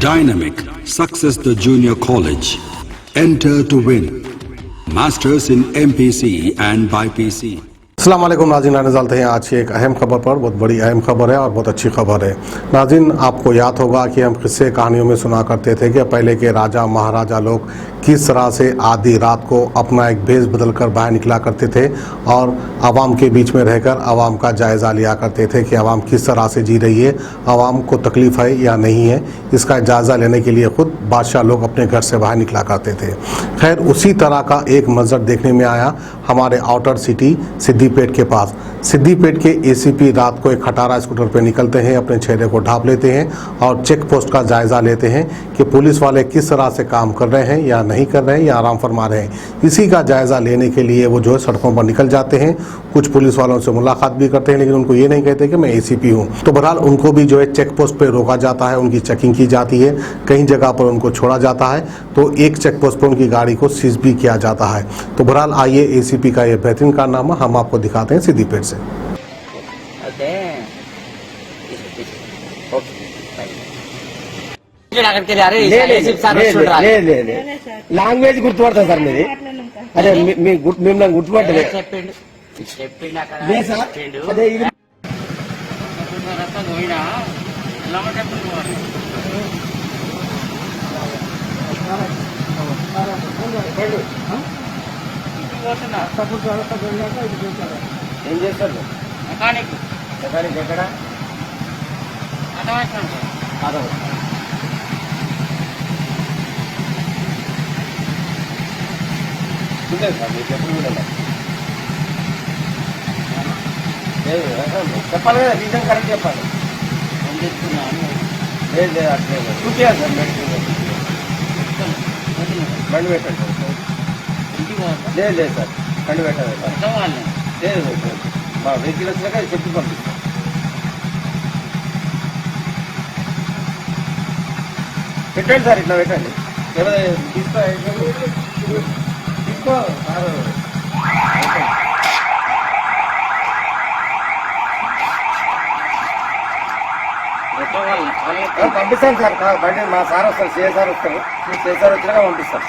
Dynamic Success the Junior College. Enter to win. Masters in MPC and BPC. अस्सलाम वालेकुम नाज़रीन, नज़ालते हैं आज की एक अहम खबर पर। बहुत बड़ी अहम खबर है और बहुत अच्छी खबर है। नाज़रीन, आपको याद होगा कि हम किस्से कहानियों में सुना करते थे कि पहले के राजा महाराजा लोग किस तरह से आधी रात को अपना एक भेष बदल कर बाहर निकला करते थे और आवाम के बीच में रहकर आवाम का जायज़ा लिया करते थे कि आवाम किस तरह से जी रही है, आवाम को तकलीफ़ है या नहीं है। इसका जायज़ा लेने के लिए ख़ुद बादशाह लोग अपने घर से बाहर निकला करते थे। खैर, उसी तरह का एक मंजर देखने में आया हमारे आउटर सिटी सिद्दीपेट के पास। सिद्दीपेट के एसीपी रात को एक खटारा स्कूटर पर निकलते हैं, अपने चेहरे को ढांप लेते हैं और चेक पोस्ट का जायज़ा लेते हैं कि पुलिस वाले किस तरह से काम कर रहे हैं या नहीं कर रहे हैं या आराम फरमा रहे हैं। इसी का जायज़ा लेने के लिए वो जो है सड़कों पर निकल जाते हैं। कुछ पुलिस वालों से मुलाकात भी करते हैं, लेकिन उनको ये नहीं कहते कि मैं एसीपी हूँ। तो बहरहाल उनको भी जो है चेक पोस्ट पर रोका जाता है, उनकी चेकिंग की जाती है, कहीं जगह पर उनको छोड़ा जाता है। तो एक चेक पोस्ट पर उनकी गाड़ी को सीज भी किया जाता है। तो बहरहाल आइए एसीपी का ये बेहतरीन कारनामा हम आपको दिखाते हैं सिद्दीपेट से। లాంగ్వేజ్ గుర్తుపడతా సార్ మీది. అదే మిమ్మల్ని గుర్తుపట్టలేదు. అదే ఇది ఏం చేస్తారు? మెకానిక్ ఎక్కడ? చెప్పాలి కదా, రీజన్ కరెక్ట్ చెప్పాలి. లేదు లేదు అట్లే చూపించాలి సార్. బండి పెట్టండి. లేదు లేదు సార్, బండి పెట్టాలి సార్. లేదు మా వెహికల్ వచ్చినాక చెప్పి పంపిస్తాం. పెట్టండి సార్, ఇట్లా పెట్టండి. తీసుకో తీసుకో పంపిస్తాను సార్. బండి మా సార్ వస్తారు, సిఎస్ఆర్ వస్తారు. సిఎస్ఆర్ వచ్చినాక పంపిస్తాను.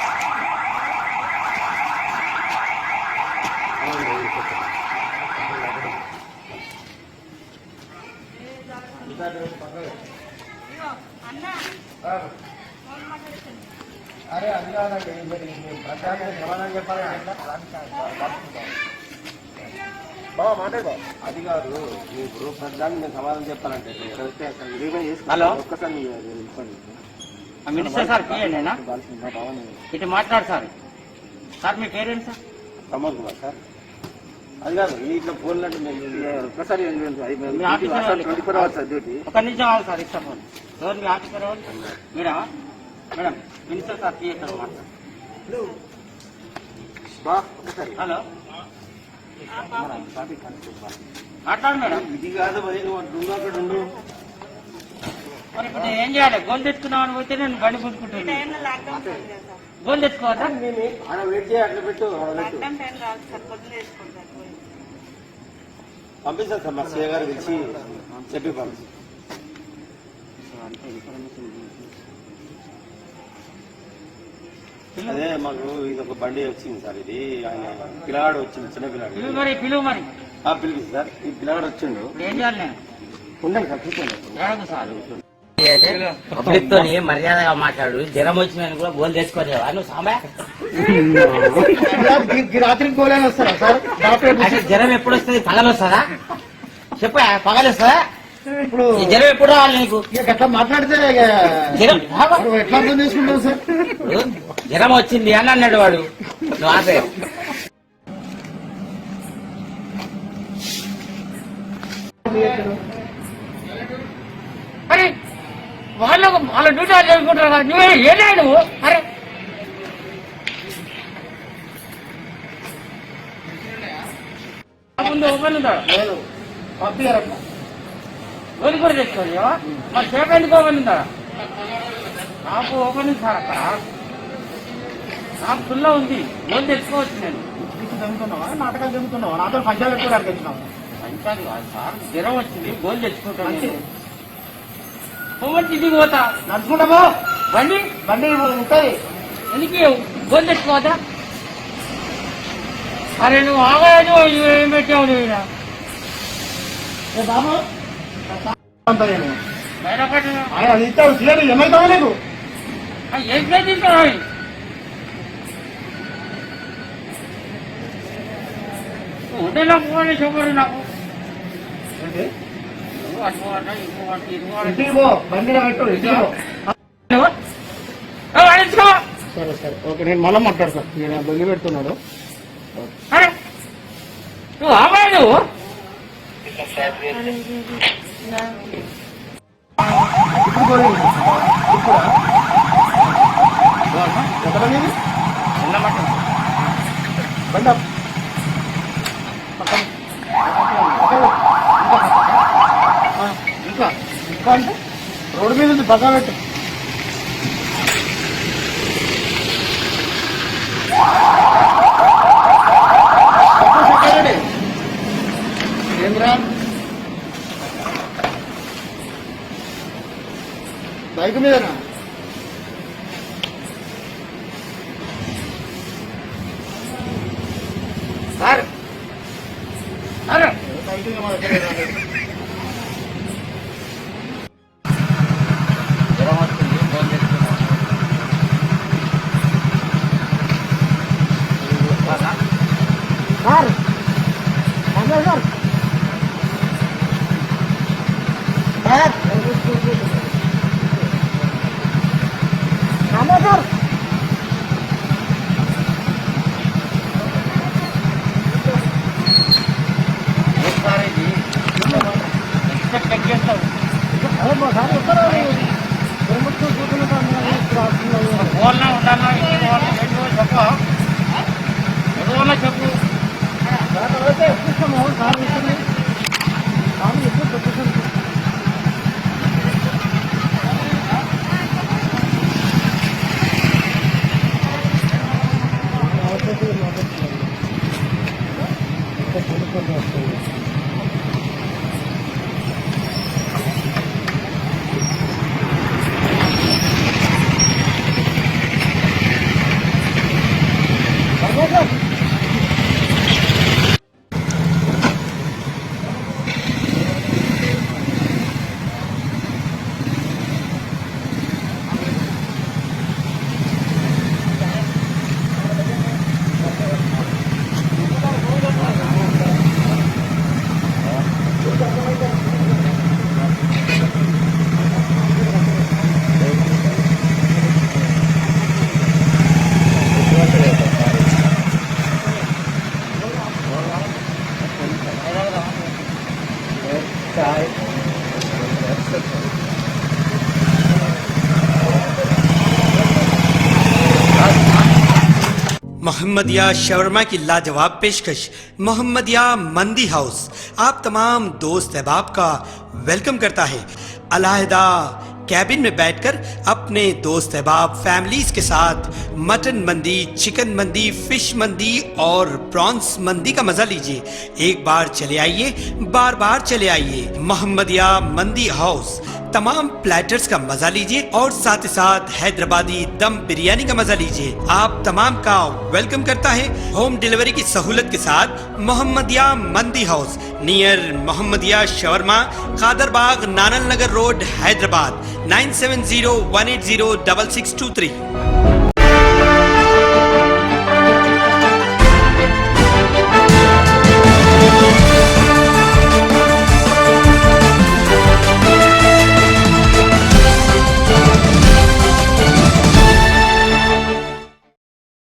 అరే అది కాదండి, ప్రజానికి సమాధానం చెప్పాలంటే బాబా మాట్లాడు. అది కాదు, ఇప్పుడు ప్రజానికి నేను సమాధానం చెప్పాలంటే హలో ఒక్కసారి మినిస్టర్ సార్ పియ్యండినా ఇటు మాట్లాడు సార్. సార్ మీ పేరేంటి సార్? ప్రమోద్ కుమార్ సార్. అది కాదు, ఇట్లా ఫోన్లు అంటే ఒక్కసారి 24 అవర్స్ సార్ డ్యూటీ. ఒక నిమిషం అవ్వాలి సార్, ఇస్తా ఫోన్. ఎవరు మీ ఆఫీసర్? మీరా madam? Minister sir PA sir మాట్లాడు. హలో మాట్లాడు మేడం. ఇది కాదు మరి, అక్కడ ఉండు. మరి ఇప్పుడు నేను ఏం చేయాలి? గోల్ తెచ్చుకున్నామని పోతే నేను బండి పుచ్చుకుంటాను. గోల్ తెచ్చుకోవద్దా? వెయిట్ చేయాలి, అట్లా పెట్టు. పంపిస్తాను సార్, మా సీఏ గారు తెలిసి చెప్పి పంపిస్తాను. అదే మాకు ఇది ఒక బండి వచ్చింది సార్. ఇది ఆయన పిల్లగాడు వచ్చింది, చిన్న పిల్లగాడు. పిలిపి సార్, ఈ పిల్లగాడు వచ్చిండు. ఉండండి సార్, కూర్చోండి సార్. మర్యాదగా మాట్లాడు. జ్వరం వచ్చిన కూడా గోల్ తెచ్చుకోలేవా నువ్వు? సాంబా రాత్రి గోళాలు వస్తారా సార్? జ్వరం ఎప్పుడు వస్తుంది? పగలు వస్తుందా? చెప్పు, పగలు వస్తుందా? ఇప్పుడు జ్వరం ఎప్పుడు రావాలి నీకు? ఎట్లా మాట్లాడితే ఎట్లా అర్థం చేసుకుంటావు సార్? జ్వరం వచ్చింది అని అన్నాడు వాడు. నువ్వు ఆపే. అరే వాళ్ళ డ్యూటీ వాళ్ళు చేసుకుంటారు కదా, నువ్వే ఏనా నువ్వు? అరే ముందు ఓపెన్ ఉందా? పంపించారట్లా గోలి కూడా తెచ్చుకోండి. మరి సేఫ్ ఎందుకు ఓపెన్ ఉందా? నాకు ఓపెన్ ఉంది సార్, అక్కడ నాకు ఫుల్లో ఉంది. గోల్ తెచ్చుకోవచ్చు. నేను జరుగుతున్నావా? నాటకాలు జరుగుతున్నావా? నాతో పంచాయతీ పెట్టుకోవడానికి వచ్చినావు. పంచాయతీ కాదు సార్, జ్వరం వచ్చింది, గోల్ తెచ్చుకుంటాను. పొమ్మని ఇంటికి పోతా. నడుచుకుంటా పో. బండి బండి ఉంటుంది. ఎందుకు గోల్ తెచ్చుకోవద్దా? అరే నువ్వు ఆగాయను ఏం పెట్టావు నువ్వు ఈయన? ఏ బాబు అంతా నేను. బయట ఒకటి ఆయన అది ఇస్తాడు సీఎం ఏమైతావా నీకు? ఏం చేస్తావు? ఉండే నాకు పోనీ చెప్పరు నాకు. ఏంటి? నువ్వు అటు పోవట, ఇటు పోవట, ఇటు పోవట. ఇంటికి పో. బండిలో పెట్టు. ఇంటికి పో. నువ్వు? వాడించుకో. సరే సరే ఓకే నేను మళ్ళీ మాట్లాడతా. నేను బండి పెడుతున్నాడు. అరే నువ్వు ఆగాయ నువ్వు. ఇప్పుడు పోలేదు. ఇప్పుడా? ఎంత బండి ఇది? బండి ఆపు. పక్కన. ఇంకా ఇంకా అంటే రోడ్డు మీద ఉంది. పక్కన పెట్టు. ఏమ్రా బైక్ మీదనా? సార్ అరే బైక్ మీద మా దగ్గర రాలేదు. జ్వరం వస్తుంది, ఫోన్ తెచ్చుకున్నా. సార్ అదే సార్ అదే సార్ ఒకసారి ఇది చెక్ చేస్తావు. సార్ ఎక్కడ ఫోన్లో ఉంటాను, ఇంటికి పోవాలి, ఏంటో చెప్పు. ఎదుగున్నా చెప్పు. मोहम्मदिया शवरमा की लाजवाब पेशकश मोहम्मदिया मंदी हाउस आप तमाम दोस्त अहबाब का वेलकम करता है। अलहदा कैबिन में बैठकर अपने दोस्त अहबाब फैमिलीज के साथ मटन मंदी, चिकन मंदी, फिश मंदी और प्रॉन्स मंदी का मजा लीजिए। एक बार चले आइए, बार बार चले आइए। मोहम्मदिया मंदी हाउस तमाम प्लेटर्स का मजा लीजिए और साथ ही साथ हैदराबादी दम बिरयानी का मजा लीजिए। आप तमाम का वेलकम करता है होम डिलीवरी की सहूलत के साथ मोहम्मदिया मंदी house near Mohammadia shawarma, Kadarbagh, नानल नगर रोड, हैदराबाद 9701806623।